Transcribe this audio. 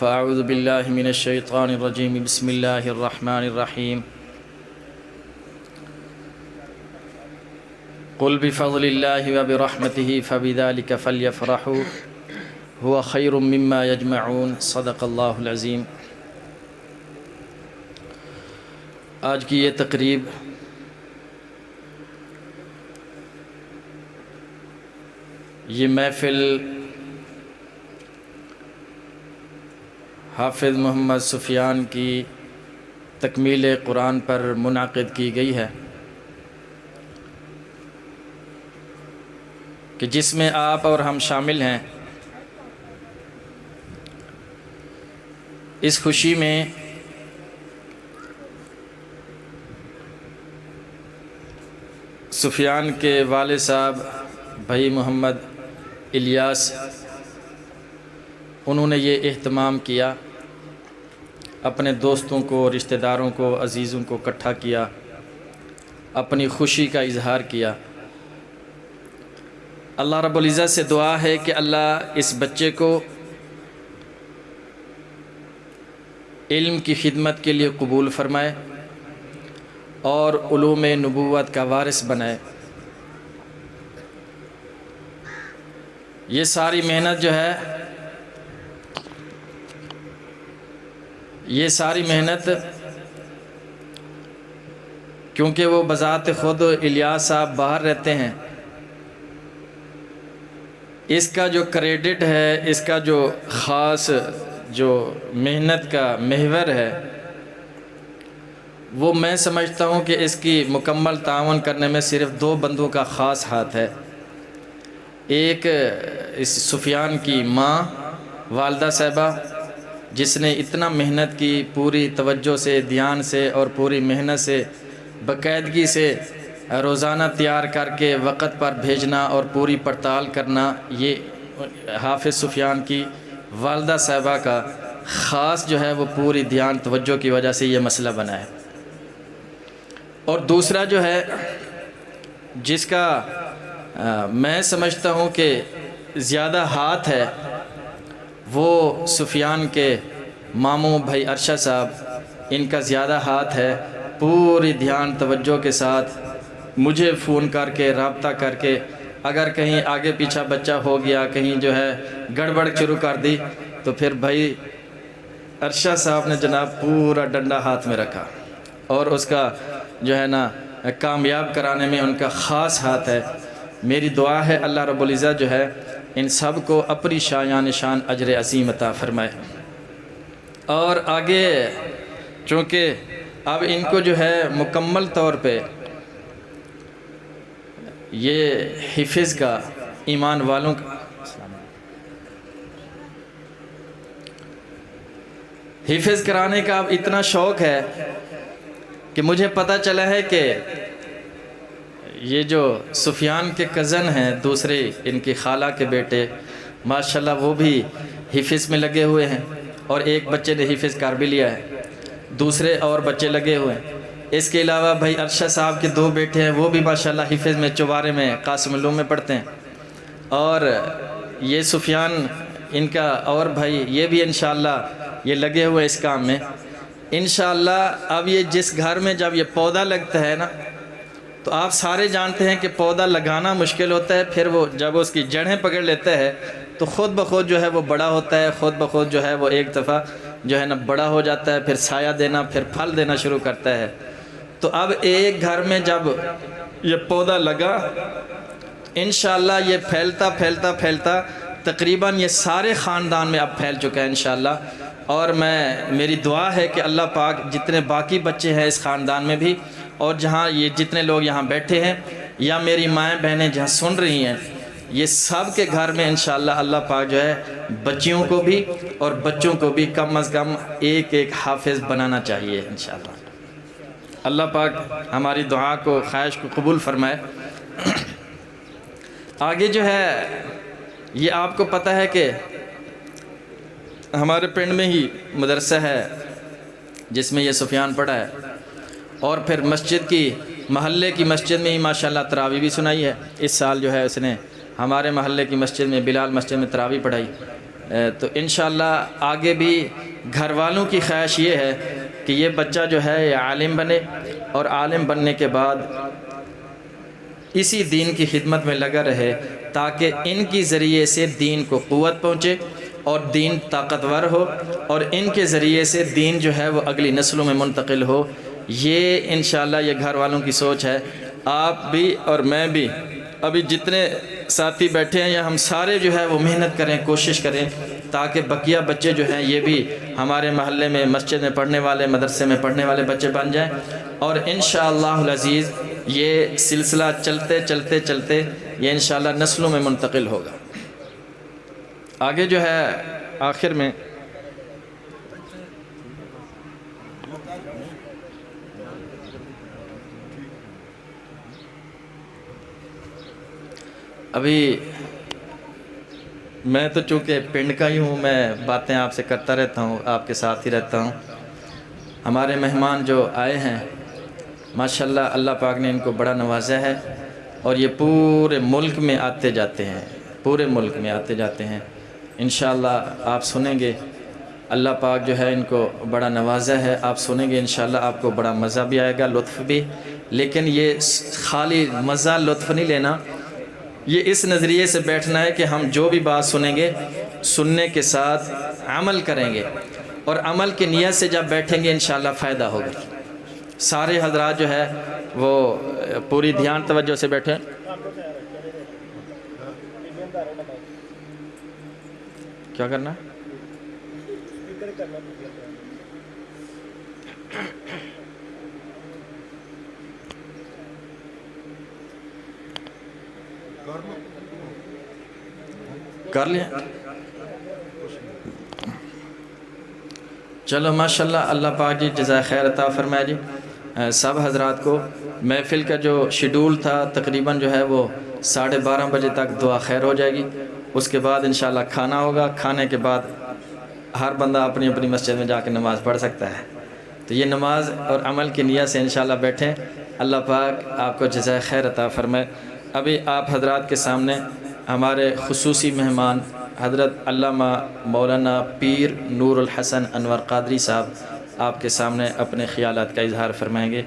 فاعوذ باللہ من الشیطان الرجیم بسم اللہ الرحمن الرحیم قل بفضل اللہ وبرحمتہ فبذلک فلیفرحوا هو خیر مما یجمعون صدق اللہ العظیم۔ آج کی یہ تقریب یہ محفل حافظ محمد سفیان کی تکمیل قرآن پر منعقد کی گئی ہے کہ جس میں آپ اور ہم شامل ہیں۔ اس خوشی میں سفیان کے والد صاحب بھائی محمد الیاس انہوں نے یہ اہتمام کیا، اپنے دوستوں کو، رشتہ داروں کو، عزیزوں کو اکٹھا کیا، اپنی خوشی کا اظہار کیا۔ اللہ رب العزت سے دعا ہے کہ اللہ اس بچے کو علم کی خدمت کے لیے قبول فرمائے اور علوم نبوت کا وارث بنائے۔ یہ ساری محنت جو ہے، یہ ساری محنت کیونکہ وہ بذات خود الیاس صاحب باہر رہتے ہیں، اس کا جو کریڈٹ ہے، اس کا جو خاص جو محنت کا محور ہے، وہ میں سمجھتا ہوں کہ اس کی مکمل تعاون کرنے میں صرف دو بندوں کا خاص ہاتھ ہے۔ ایک اس سفیان کی ماں والدہ صاحبہ جس نے اتنا محنت کی، پوری توجہ سے، دھیان سے اور پوری محنت سے، باقاعدگی سے روزانہ تیار کر کے وقت پر بھیجنا اور پوری پڑتال کرنا، یہ حافظ سفیان کی والدہ صاحبہ کا خاص جو ہے وہ پوری دھیان توجہ کی وجہ سے یہ مسئلہ بنا ہے۔ اور دوسرا جو ہے جس کا میں سمجھتا ہوں کہ زیادہ ہاتھ ہے، وہ سفیان کے ماموں بھائی ارشد صاحب، ان کا زیادہ ہاتھ ہے۔ پوری دھیان توجہ کے ساتھ مجھے فون کر کے، رابطہ کر کے، اگر کہیں آگے پیچھے بچہ ہو گیا، کہیں جو ہے گڑبڑ شروع کر دی، تو پھر بھائی ارشد صاحب نے جناب پورا ڈنڈا ہاتھ میں رکھا اور اس کا جو ہے نا کامیاب کرانے میں ان کا خاص ہاتھ ہے۔ میری دعا ہے اللہ رب العزت جو ہے ان سب کو اپنی شایان شان اجر عظیم عطا فرمائے۔ اور آگے چونکہ اب ان کو جو ہے مکمل طور پہ یہ حفظ کا، ایمان والوں کا حفظ کرانے کا اب اتنا شوق ہے کہ مجھے پتہ چلا ہے کہ یہ جو سفیان کے کزن ہیں، دوسرے ان کی خالہ کے بیٹے، ماشاءاللہ وہ بھی حفظ میں لگے ہوئے ہیں، اور ایک بچے نے حفظ کر بھی لیا ہے، دوسرے اور بچے لگے ہوئے ہیں۔ اس کے علاوہ بھائی ارشد صاحب کے دو بیٹے ہیں، وہ بھی ماشاءاللہ حفظ میں چوبارے میں قاسم علوم میں پڑھتے ہیں، اور یہ سفیان ان کا اور بھائی یہ بھی انشاءاللہ یہ لگے ہوئے اس کام میں انشاءاللہ۔ اب یہ جس گھر میں جب یہ پودا لگتا ہے نا، تو آپ سارے جانتے ہیں کہ پودا لگانا مشکل ہوتا ہے، پھر وہ جب اس کی جڑیں پکڑ لیتا ہے تو خود بخود جو ہے وہ بڑا ہوتا ہے، خود بخود جو ہے وہ ایک دفعہ جو ہے نا بڑا ہو جاتا ہے، پھر سایہ دینا، پھر پھل دینا شروع کرتا ہے۔ تو اب ایک گھر میں جب یہ پودا لگا، انشاءاللہ یہ پھیلتا پھیلتا پھیلتا تقریباً یہ سارے خاندان میں اب پھیل چکا ہے انشاءاللہ۔ اور میری دعا ہے کہ اللہ پاک جتنے باقی بچے ہیں اس خاندان میں بھی، اور جہاں یہ جتنے لوگ یہاں بیٹھے ہیں یا میری مائیں بہنیں جہاں سن رہی ہیں، یہ سب کے گھر میں انشاءاللہ اللہ پاک جو ہے بچیوں کو بھی اور بچوں کو بھی کم از کم ایک ایک حافظ بنانا چاہیے انشاءاللہ۔ اللہ پاک ہماری دعا کو، خواہش کو قبول فرمائے۔ آگے جو ہے یہ آپ کو پتہ ہے کہ ہمارے پنڈ میں ہی مدرسہ ہے جس میں یہ سفیان پڑھا ہے، اور پھر مسجد کی، محلے کی مسجد میں ہی ماشاءاللہ تراویح بھی سنائی ہے۔ اس سال جو ہے اس نے ہمارے محلے کی مسجد میں، بلال مسجد میں تراویح پڑھائی۔ تو انشاءاللہ آگے بھی گھر والوں کی خواہش یہ ہے کہ یہ بچہ جو ہے یہ عالم بنے، اور عالم بننے کے بعد اسی دین کی خدمت میں لگا رہے، تاکہ ان کی ذریعے سے دین کو قوت پہنچے اور دین طاقتور ہو، اور ان کے ذریعے سے دین جو ہے وہ اگلی نسلوں میں منتقل ہو۔ یہ انشاءاللہ یہ گھر والوں کی سوچ ہے۔ آپ بھی اور میں بھی، ابھی جتنے ساتھی بیٹھے ہیں یا ہم سارے جو ہے وہ محنت کریں، کوشش کریں، تاکہ بقیہ بچے جو ہیں یہ بھی ہمارے محلے میں مسجد میں پڑھنے والے، مدرسے میں پڑھنے والے بچے بن جائیں، اور انشاءاللہ العزیز یہ سلسلہ چلتے چلتے چلتے یہ انشاءاللہ نسلوں میں منتقل ہوگا۔ آگے جو ہے آخر میں ابھی میں تو چونکہ پنڈ کا ہی ہوں، میں باتیں آپ سے کرتا رہتا ہوں، آپ کے ساتھ ہی رہتا ہوں۔ ہمارے مہمان جو آئے ہیں ماشاءاللہ اللہ پاک نے ان کو بڑا نوازا ہے، اور یہ پورے ملک میں آتے جاتے ہیں، پورے ملک میں آتے جاتے ہیں۔ انشاءاللہ آپ سنیں گے، اللہ پاک جو ہے ان کو بڑا نوازا ہے، آپ سنیں گے انشاءاللہ آپ کو بڑا مزہ بھی آئے گا، لطف بھی۔ لیکن یہ خالی مزہ لطف نہیں لینا، یہ اس نظریے سے بیٹھنا ہے کہ ہم جو بھی بات سنیں گے، سننے کے ساتھ عمل کریں گے، اور عمل کی نیت سے جب بیٹھیں گے انشاءاللہ فائدہ ہوگا۔ سارے حضرات جو ہے وہ پوری دھیان توجہ سے بیٹھیں۔ کیا کرنا ہے؟ کر لیا؟ چلو ماشاءاللہ، اللہ پاک جی جزائے خیر عطا فرمائے جی سب حضرات کو۔ محفل کا جو شیڈول تھا تقریباً جو ہے وہ 12:30 بجے تک دعا خیر ہو جائے گی، اس کے بعد انشاءاللہ کھانا ہوگا، کھانے کے بعد ہر بندہ اپنی اپنی مسجد میں جا کے نماز پڑھ سکتا ہے۔ تو یہ نماز اور عمل کی نیت سے انشاءاللہ بیٹھیں، اللہ پاک آپ کو جزائے خیر عطا فرمائے۔ ابھی آپ حضرات کے سامنے ہمارے خصوصی مہمان حضرت علامہ مولانا پیر نور الحسن انور قادری صاحب آپ کے سامنے اپنے خیالات کا اظہار فرمائیں گے۔